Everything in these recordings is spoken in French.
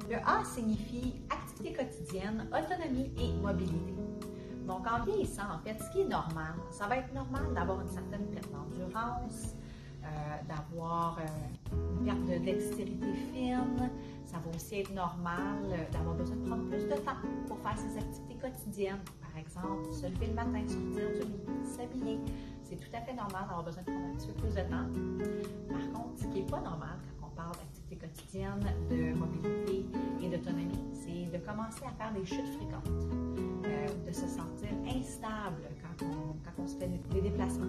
Le A signifie activité quotidienne, autonomie et mobilité. Donc, en vieillissant, en fait, ce qui est normal, ça va être normal d'avoir une certaine perte d'endurance, d'avoir une perte de dextérité fine. Ça va aussi être normal d'avoir besoin de prendre plus de temps pour faire ses activités quotidiennes. Par exemple, se lever le matin, sortir du lit, s'habiller. C'est tout à fait normal d'avoir besoin de prendre un petit peu plus de temps. Par contre, ce qui n'est pas normal quand on parle d'activité quotidienne, de mobilité et d'autonomie, c'est de commencer à faire des chutes fréquentes, de se sentir instable quand on se fait des déplacements.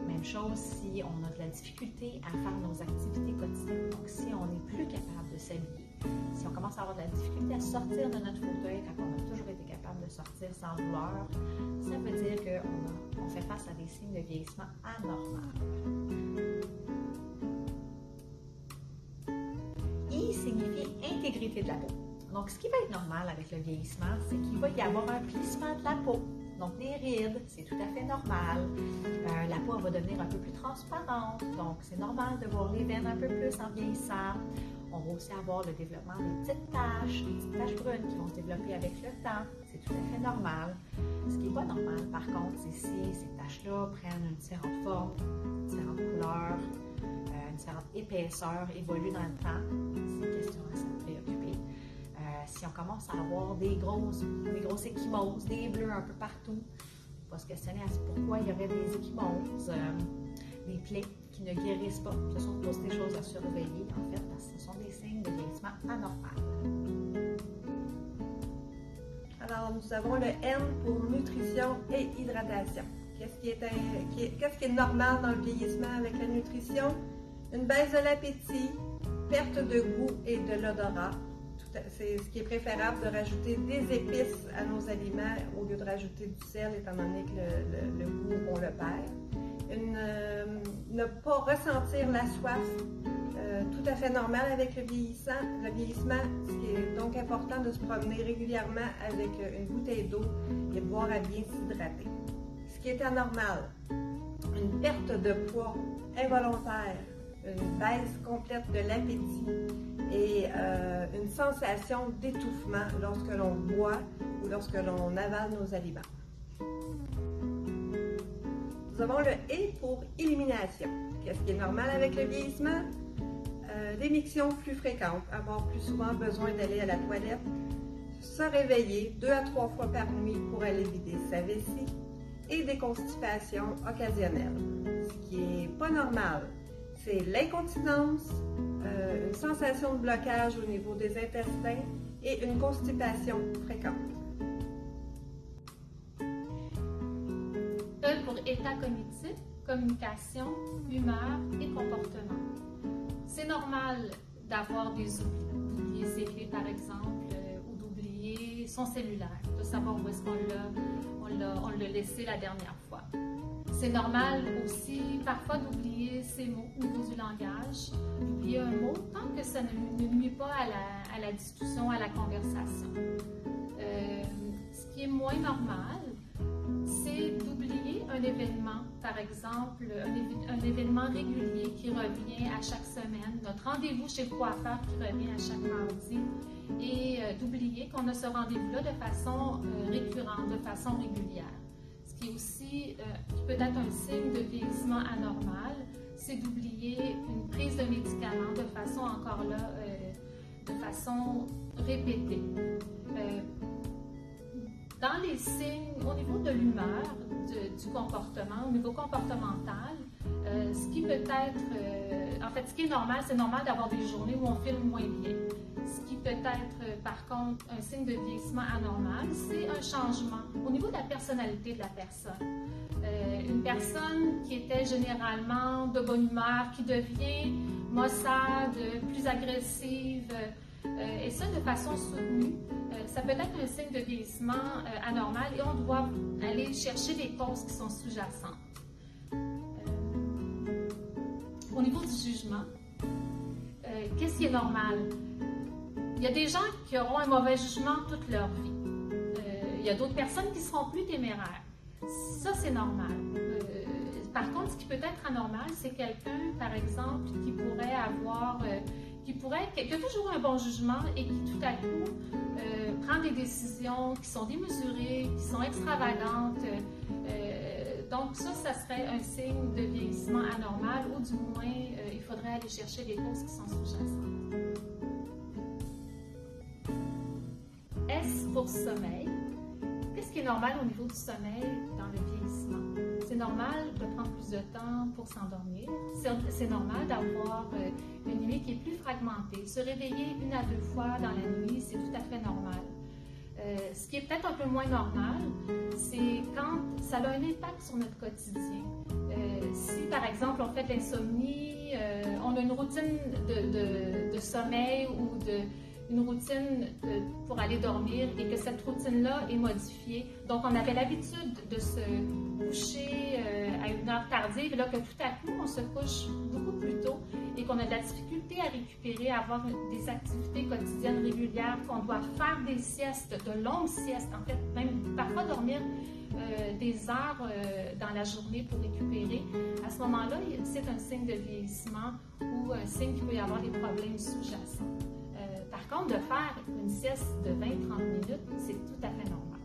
Même chose si on a de la difficulté à faire nos activités quotidiennes. Donc, si on n'est plus capable de s'habiller, si on commence à avoir de la difficulté à sortir de notre fauteuil quand on a toujours été capable de sortir sans douleur, ça veut dire qu'on fait face à des signes de vieillissement anormal. I signifie intégrité de la peau. Donc, ce qui va être normal avec le vieillissement, c'est qu'il va y avoir un plissement de la peau. Donc, des rides, c'est tout à fait normal. La peau va devenir un peu plus transparente. Donc, c'est normal de voir les veines un peu plus en vieillissant. On va aussi avoir le développement des petites taches brunes qui vont se développer avec le temps. C'est tout à fait normal. Ce qui n'est pas normal, par contre, c'est si ces taches-là prennent une différente forme, une différente couleur, une différente épaisseur, évoluent dans le temps. C'est une question à se préoccuper. Si on commence à avoir des grosses ecchymoses, des bleus un peu partout, on va se questionner à pourquoi il y aurait des ecchymoses, des plaies qui ne guérissent pas. Ce sont tous des choses à surveiller, en fait, parce que ce sont des signes de vieillissement anormal. Alors, nous avons le N pour nutrition et hydratation. Qu'est-ce qui est normal dans le vieillissement avec la nutrition? Une baisse de l'appétit, perte de goût et de l'odorat. C'est ce qui est préférable de rajouter des épices à nos aliments au lieu de rajouter du sel, étant donné que le goût, on le perd. Ne pas ressentir la soif, tout à fait normal avec le vieillissement. Ce qui est donc important de se promener régulièrement avec une bouteille d'eau et de boire à bien s'hydrater. Ce qui est anormal, une perte de poids involontaire, une baisse complète de l'appétit et une sensation d'étouffement lorsque l'on boit ou lorsque l'on avale nos aliments. Nous avons le E pour élimination. Qu'est-ce qui est normal avec le vieillissement? Des mictions plus fréquentes, avoir plus souvent besoin d'aller à la toilette, se réveiller 2 à 3 fois par nuit pour aller vider sa vessie et des constipations occasionnelles. Ce qui n'est pas normal, c'est l'incontinence, une sensation de blocage au niveau des intestins et une constipation fréquente. E pour état cognitif, communication, humeur et comportement. C'est normal d'avoir des oublis, d'oublier ses clés par exemple, ou d'oublier son cellulaire, de savoir où est-ce qu'on l'a laissé la dernière fois. C'est normal aussi parfois d'oublier ses mots au niveau du langage, d'oublier un mot tant que ça ne nuit pas à la discussion, à la conversation. Ce qui est moins normal, c'est d'oublier un événement, par exemple un événement régulier qui revient à chaque semaine, notre rendez-vous chez le coiffeur qui revient à chaque mardi, et d'oublier qu'on a ce rendez-vous-là de façon récurrente, de façon régulière. Ce qui est aussi, qui peut être un signe de vieillissement anormal, c'est d'oublier une prise de médicaments de façon encore là, de façon répétée. Dans les signes, au niveau de l'humeur, du comportement, au niveau comportemental, ce qui peut être, en fait, ce qui est normal, c'est normal d'avoir des journées où on filme moins bien. Ce qui peut être, par contre, un signe de vieillissement anormal, c'est un changement au niveau de la personnalité de la personne. Une personne qui était généralement de bonne humeur, qui devient maussade, plus agressive, et ça de façon soutenue, ça peut être un signe de vieillissement anormal et on doit aller chercher les causes qui sont sous-jacentes. Au niveau du jugement, qu'est-ce qui est normal? Il y a des gens qui auront un mauvais jugement toute leur vie. Il y a d'autres personnes qui seront plus téméraires. Ça, c'est normal. Par contre, ce qui peut être anormal, c'est quelqu'un, par exemple, qui qui a toujours un bon jugement et qui tout à coup prend des décisions qui sont démesurées, qui sont extravagantes. Donc ça serait un signe de vieillissement anormal ou du moins il faudrait aller chercher les causes qui sont sous-jacentes. S pour sommeil. Qu'est-ce qui est normal au niveau du sommeil dans le vieillissement? C'est normal de prendre plus de temps pour s'endormir. C'est normal d'avoir une nuit qui est plus fragmentée. Se réveiller 1 à 2 fois dans la nuit, c'est tout à fait normal. Ce qui est peut-être un peu moins normal, c'est quand ça a un impact sur notre quotidien. Si, par exemple, on fait de l'insomnie, on a une routine de sommeil ou une routine pour aller dormir et que cette routine-là est modifiée. Donc, on avait l'habitude de se coucher à une heure tardive et là que tout à coup, on se couche beaucoup plus tôt et qu'on a de la difficulté à récupérer, à avoir des activités quotidiennes régulières, qu'on doit faire des siestes, de longues siestes, en fait, même parfois dormir des heures dans la journée pour récupérer. À ce moment-là, c'est un signe de vieillissement ou un signe qu'il peut y avoir des problèmes sous-jacents. Par contre, de faire une sieste de 20-30 minutes, c'est tout à fait normal.